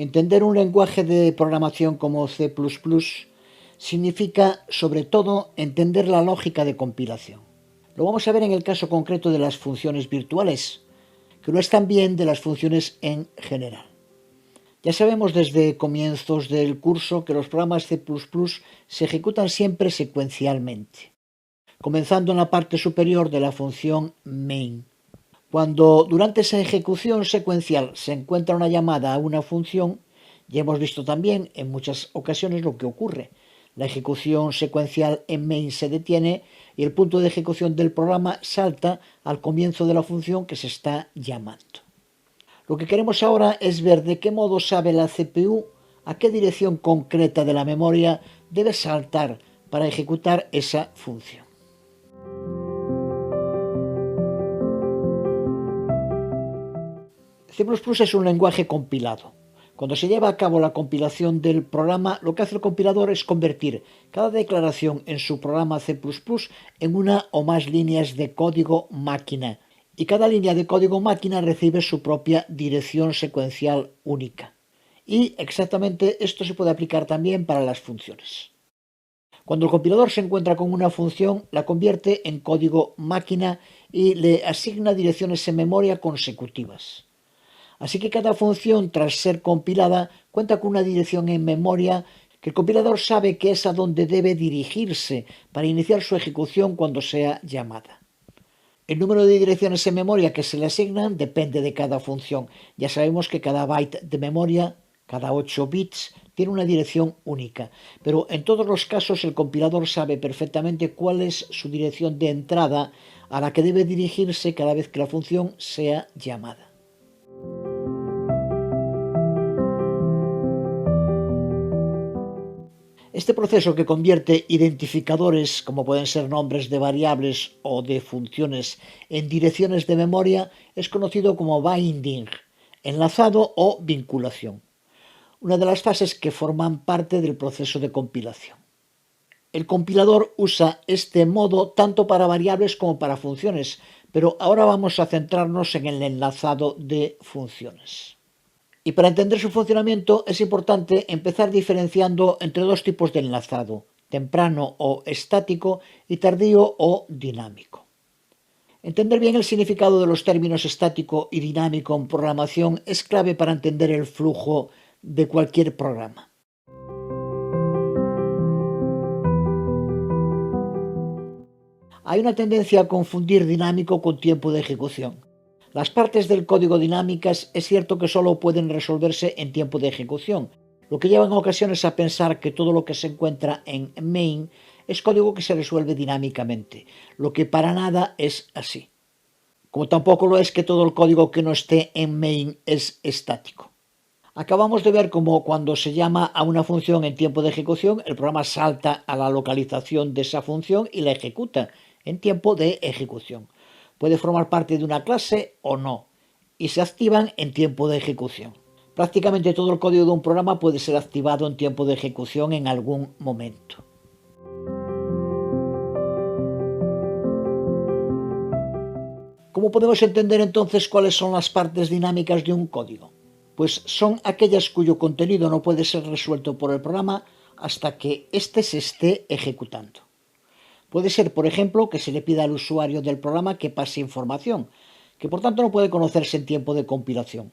Entender un lenguaje de programación como C++ significa, sobre todo, entender la lógica de compilación. Lo vamos a ver en el caso concreto de las funciones virtuales, que no es también de las funciones en general. Ya sabemos desde comienzos del curso que los programas C++ se ejecutan siempre secuencialmente, comenzando en la parte superior de la función main. Cuando durante esa ejecución secuencial se encuentra una llamada a una función, ya hemos visto también en muchas ocasiones lo que ocurre. La ejecución secuencial en main se detiene y el punto de ejecución del programa salta al comienzo de la función que se está llamando. Lo que queremos ahora es ver de qué modo sabe la CPU a qué dirección concreta de la memoria debe saltar para ejecutar esa función. C++ es un lenguaje compilado. Cuando se lleva a cabo la compilación del programa, lo que hace el compilador es convertir cada declaración en su programa C++ en una o más líneas de código máquina, y cada línea de código máquina recibe su propia dirección secuencial única. Y exactamente esto se puede aplicar también para las funciones. Cuando el compilador se encuentra con una función, la convierte en código máquina y le asigna direcciones en memoria consecutivas. Así que cada función, tras ser compilada, cuenta con una dirección en memoria que el compilador sabe que es a donde debe dirigirse para iniciar su ejecución cuando sea llamada. El número de direcciones en memoria que se le asignan depende de cada función. Ya sabemos que cada byte de memoria, cada 8 bits, tiene una dirección única, pero en todos los casos el compilador sabe perfectamente cuál es su dirección de entrada a la que debe dirigirse cada vez que la función sea llamada. Este proceso que convierte identificadores, como pueden ser nombres de variables o de funciones, en direcciones de memoria, es conocido como binding, enlazado o vinculación, una de las fases que forman parte del proceso de compilación. El compilador usa este modo tanto para variables como para funciones, pero ahora vamos a centrarnos en el enlazado de funciones. Y para entender su funcionamiento es importante empezar diferenciando entre dos tipos de enlazado, temprano o estático y tardío o dinámico. Entender bien el significado de los términos estático y dinámico en programación es clave para entender el flujo de cualquier programa. Hay una tendencia a confundir dinámico con tiempo de ejecución. Las partes del código dinámicas es cierto que solo pueden resolverse en tiempo de ejecución, lo que lleva en ocasiones a pensar que todo lo que se encuentra en main es código que se resuelve dinámicamente, lo que para nada es así. Como tampoco lo es que todo el código que no esté en main es estático. Acabamos de ver cómo cuando se llama a una función en tiempo de ejecución, el programa salta a la localización de esa función y la ejecuta en tiempo de ejecución. Puede formar parte de una clase o no, y se activan en tiempo de ejecución. Prácticamente todo el código de un programa puede ser activado en tiempo de ejecución en algún momento. ¿Cómo podemos entender entonces cuáles son las partes dinámicas de un código? Pues son aquellas cuyo contenido no puede ser resuelto por el programa hasta que éste se esté ejecutando. Puede ser, por ejemplo, que se le pida al usuario del programa que pase información, que por tanto no puede conocerse en tiempo de compilación.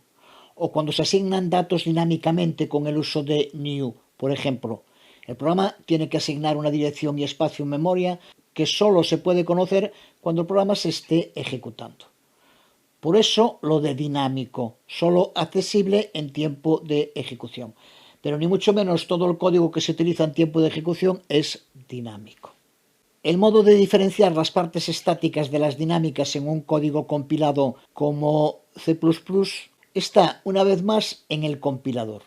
O cuando se asignan datos dinámicamente con el uso de new, por ejemplo. El programa tiene que asignar una dirección y espacio en memoria que solo se puede conocer cuando el programa se esté ejecutando. Por eso lo de dinámico, solo accesible en tiempo de ejecución. Pero ni mucho menos todo el código que se utiliza en tiempo de ejecución es dinámico. El modo de diferenciar las partes estáticas de las dinámicas en un código compilado como C++ está, una vez más, en el compilador.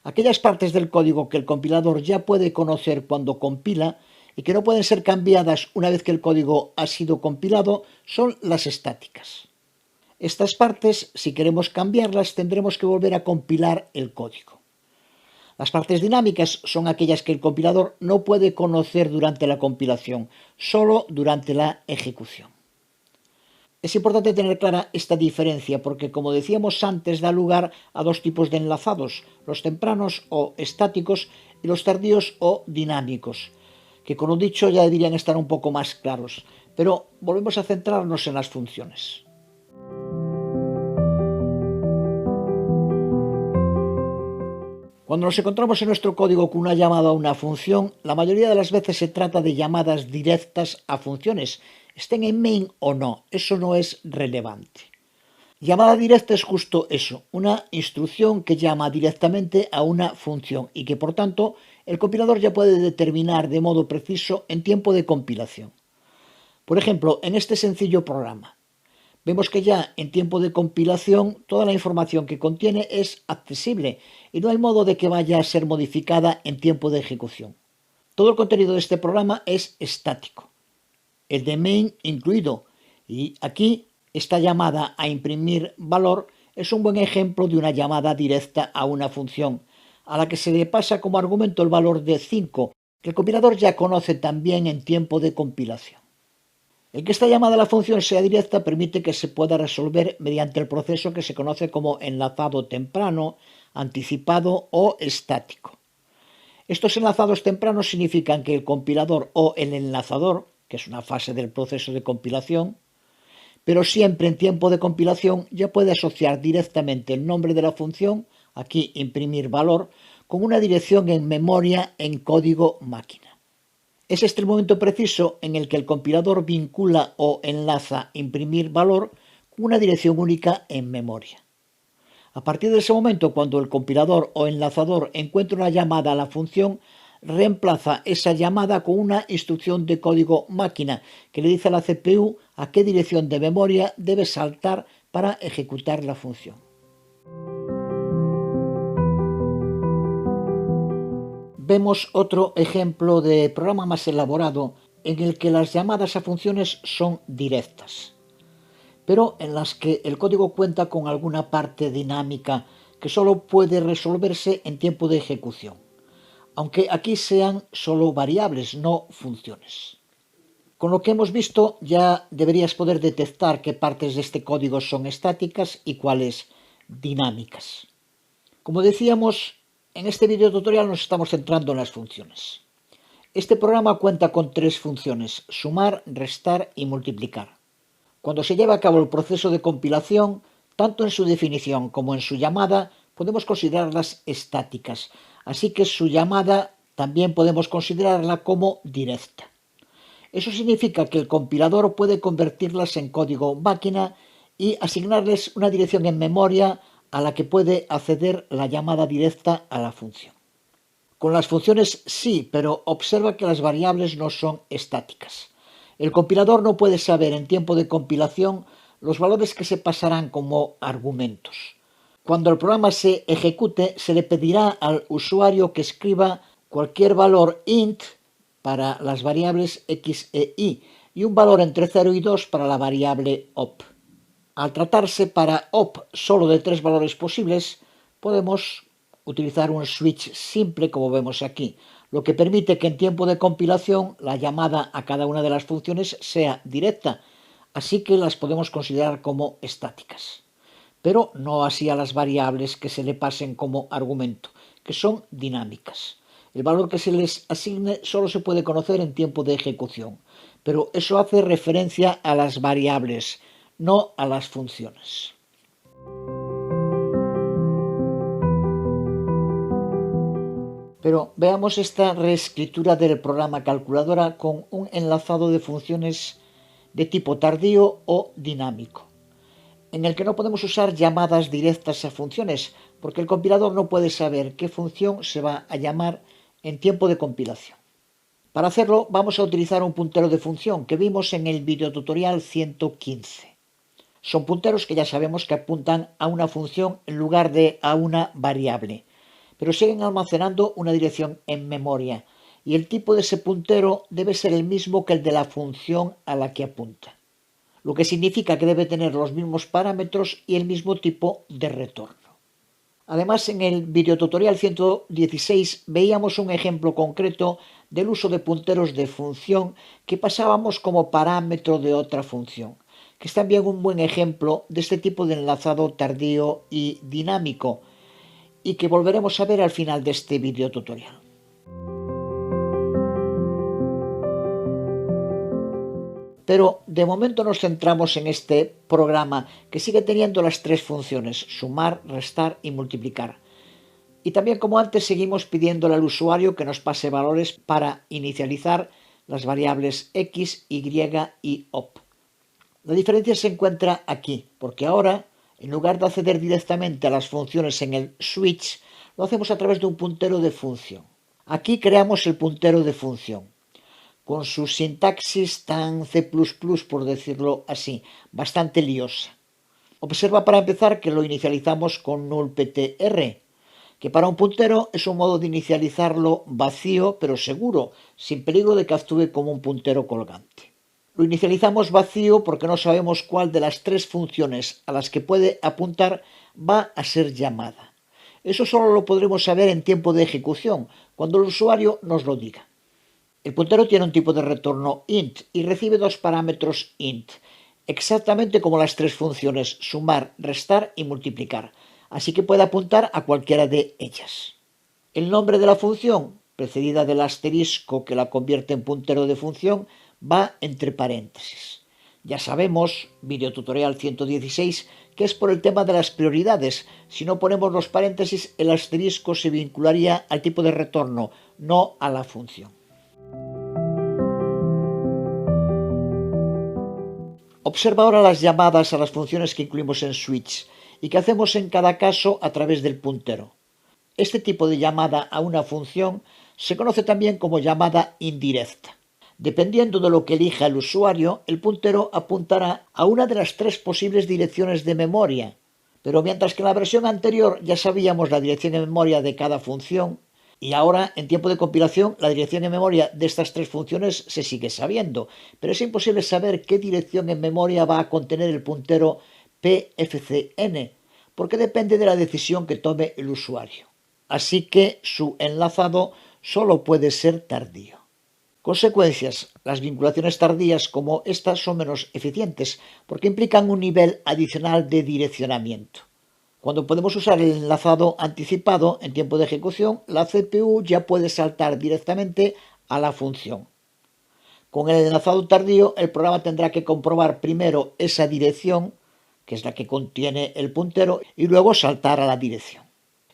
Aquellas partes del código que el compilador ya puede conocer cuando compila y que no pueden ser cambiadas una vez que el código ha sido compilado son las estáticas. Estas partes, si queremos cambiarlas, tendremos que volver a compilar el código. Las partes dinámicas son aquellas que el compilador no puede conocer durante la compilación, solo durante la ejecución. Es importante tener clara esta diferencia porque, como decíamos antes, da lugar a dos tipos de enlazados, los tempranos o estáticos y los tardíos o dinámicos, que con lo dicho ya deberían estar un poco más claros, pero volvemos a centrarnos en las funciones. Cuando nos encontramos en nuestro código con una llamada a una función, la mayoría de las veces se trata de llamadas directas a funciones, estén en main o no, eso no es relevante. Llamada directa es justo eso, una instrucción que llama directamente a una función y que por tanto el compilador ya puede determinar de modo preciso en tiempo de compilación. Por ejemplo, en este sencillo programa, vemos que ya en tiempo de compilación toda la información que contiene es accesible y no hay modo de que vaya a ser modificada en tiempo de ejecución. Todo el contenido de este programa es estático, el de main incluido, y aquí esta llamada a imprimir valor es un buen ejemplo de una llamada directa a una función, a la que se le pasa como argumento el valor de 5, que el compilador ya conoce también en tiempo de compilación. El que esta llamada a la función sea directa permite que se pueda resolver mediante el proceso que se conoce como enlazado temprano, anticipado o estático. Estos enlazados tempranos significan que el compilador o el enlazador, que es una fase del proceso de compilación, pero siempre en tiempo de compilación ya puede asociar directamente el nombre de la función, aquí imprimir valor, con una dirección en memoria en código máquina. Es este el momento preciso en el que el compilador vincula o enlaza imprimir valor con una dirección única en memoria. A partir de ese momento, cuando el compilador o enlazador encuentra una llamada a la función, reemplaza esa llamada con una instrucción de código máquina que le dice a la CPU a qué dirección de memoria debe saltar para ejecutar la función. Vemos otro ejemplo de programa más elaborado en el que las llamadas a funciones son directas, pero en las que el código cuenta con alguna parte dinámica que solo puede resolverse en tiempo de ejecución, aunque aquí sean solo variables, no funciones. Con lo que hemos visto ya deberías poder detectar qué partes de este código son estáticas y cuáles dinámicas. Como decíamos, en este video tutorial nos estamos centrando en las funciones. Este programa cuenta con tres funciones: sumar, restar y multiplicar. Cuando se lleva a cabo el proceso de compilación, tanto en su definición como en su llamada, podemos considerarlas estáticas, así que su llamada también podemos considerarla como directa. Eso significa que el compilador puede convertirlas en código máquina y asignarles una dirección en memoria a la que puede acceder la llamada directa a la función. Con las funciones sí, pero observa que las variables no son estáticas. El compilador no puede saber en tiempo de compilación los valores que se pasarán como argumentos. Cuando el programa se ejecute, se le pedirá al usuario que escriba cualquier valor int para las variables x e y un valor entre 0 y 2 para la variable op. Al tratarse para op solo de tres valores posibles, podemos utilizar un switch simple como vemos aquí, lo que permite que en tiempo de compilación la llamada a cada una de las funciones sea directa, así que las podemos considerar como estáticas. Pero no así a las variables que se le pasen como argumento, que son dinámicas. El valor que se les asigne solo se puede conocer en tiempo de ejecución, pero eso hace referencia a las variables, no a las funciones. Pero veamos esta reescritura del programa calculadora con un enlazado de funciones de tipo tardío o dinámico, en el que no podemos usar llamadas directas a funciones, porque el compilador no puede saber qué función se va a llamar en tiempo de compilación. Para hacerlo vamos a utilizar un puntero de función que vimos en el videotutorial 115. Son punteros que ya sabemos que apuntan a una función en lugar de a una variable, pero siguen almacenando una dirección en memoria, y el tipo de ese puntero debe ser el mismo que el de la función a la que apunta, lo que significa que debe tener los mismos parámetros y el mismo tipo de retorno. Además, en el videotutorial 116 veíamos un ejemplo concreto del uso de punteros de función que pasábamos como parámetro de otra función, que es también un buen ejemplo de este tipo de enlazado tardío y dinámico, y que volveremos a ver al final de este video tutorial. Pero de momento nos centramos en este programa que sigue teniendo las tres funciones: sumar, restar y multiplicar. Y también, como antes, seguimos pidiéndole al usuario que nos pase valores para inicializar las variables x, y y op. La diferencia se encuentra aquí, porque ahora, en lugar de acceder directamente a las funciones en el switch, lo hacemos a través de un puntero de función. Aquí creamos el puntero de función, con su sintaxis tan C++, por decirlo así, bastante liosa. Observa para empezar que lo inicializamos con nullPTR, que para un puntero es un modo de inicializarlo vacío pero seguro, sin peligro de que actúe como un puntero colgante. Lo inicializamos vacío porque no sabemos cuál de las tres funciones a las que puede apuntar va a ser llamada. Eso solo lo podremos saber en tiempo de ejecución, cuando el usuario nos lo diga. El puntero tiene un tipo de retorno int y recibe dos parámetros int, exactamente como las tres funciones sumar, restar y multiplicar, así que puede apuntar a cualquiera de ellas. El nombre de la función, precedida del asterisco que la convierte en puntero de función, va entre paréntesis. Ya sabemos, videotutorial 116, que es por el tema de las prioridades. Si no ponemos los paréntesis, el asterisco se vincularía al tipo de retorno, no a la función. Observa ahora las llamadas a las funciones que incluimos en switch y que hacemos en cada caso a través del puntero. Este tipo de llamada a una función se conoce también como llamada indirecta. Dependiendo de lo que elija el usuario, el puntero apuntará a una de las tres posibles direcciones de memoria. Pero mientras que en la versión anterior ya sabíamos la dirección de memoria de cada función, y ahora, en tiempo de compilación, la dirección en memoria de estas tres funciones se sigue sabiendo, pero es imposible saber qué dirección en memoria va a contener el puntero pfcn, porque depende de la decisión que tome el usuario. Así que su enlazado solo puede ser tardío. Consecuencias: las vinculaciones tardías como estas son menos eficientes, porque implican un nivel adicional de direccionamiento. Cuando podemos usar el enlazado anticipado en tiempo de ejecución, la CPU ya puede saltar directamente a la función. Con el enlazado tardío, el programa tendrá que comprobar primero esa dirección, que es la que contiene el puntero, y luego saltar a la dirección.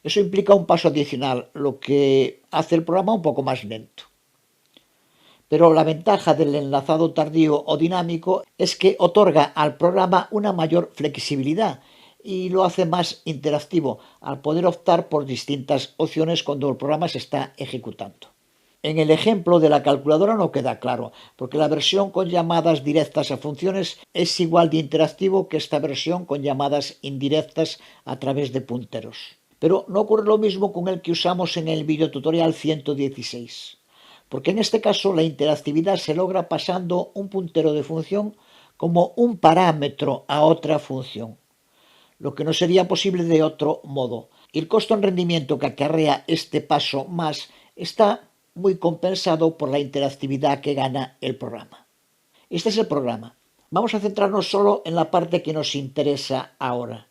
Eso implica un paso adicional, lo que hace el programa un poco más lento. Pero la ventaja del enlazado tardío o dinámico es que otorga al programa una mayor flexibilidad y lo hace más interactivo, al poder optar por distintas opciones cuando el programa se está ejecutando. En el ejemplo de la calculadora no queda claro, porque la versión con llamadas directas a funciones es igual de interactivo que esta versión con llamadas indirectas a través de punteros. Pero no ocurre lo mismo con el que usamos en el videotutorial 116, porque en este caso la interactividad se logra pasando un puntero de función como un parámetro a otra función, lo que no sería posible de otro modo. Y el costo en rendimiento que acarrea este paso más está muy compensado por la interactividad que gana el programa. Este es el programa. Vamos a centrarnos solo en la parte que nos interesa ahora.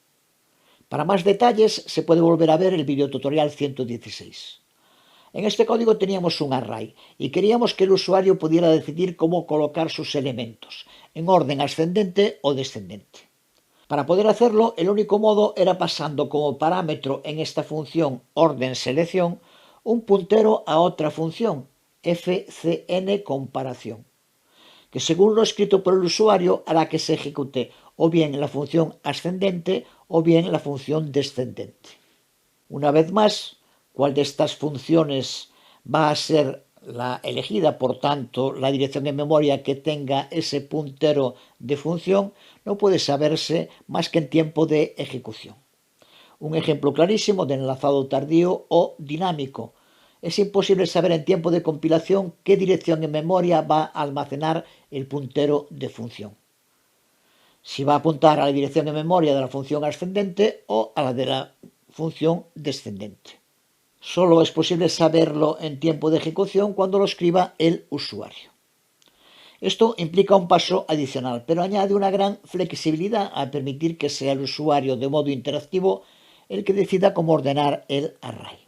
Para más detalles se puede volver a ver el videotutorial 116. En este código teníamos un array y queríamos que el usuario pudiera decidir cómo colocar sus elementos, en orden ascendente o descendente. Para poder hacerlo, el único modo era pasando como parámetro en esta función ordenSelección un puntero a otra función, fcnComparación, que según lo escrito por el usuario hará que se ejecute o bien la función ascendente o bien la función descendente. Una vez más, ¿cuál de estas funciones va a ser la elegida? Por tanto, la dirección de memoria que tenga ese puntero de función no puede saberse más que en tiempo de ejecución. Un ejemplo clarísimo de enlazado tardío o dinámico. Es imposible saber en tiempo de compilación qué dirección en memoria va a almacenar el puntero de función. Si va a apuntar a la dirección de memoria de la función ascendente o a la de la función descendente. Solo es posible saberlo en tiempo de ejecución cuando lo escriba el usuario. Esto implica un paso adicional, pero añade una gran flexibilidad a permitir que sea el usuario de modo interactivo el que decida cómo ordenar el array.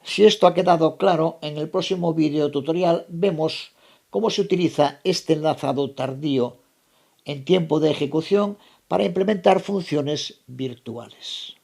Si esto ha quedado claro, en el próximo vídeo tutorial vemos cómo se utiliza este enlazado tardío en tiempo de ejecución para implementar funciones virtuales.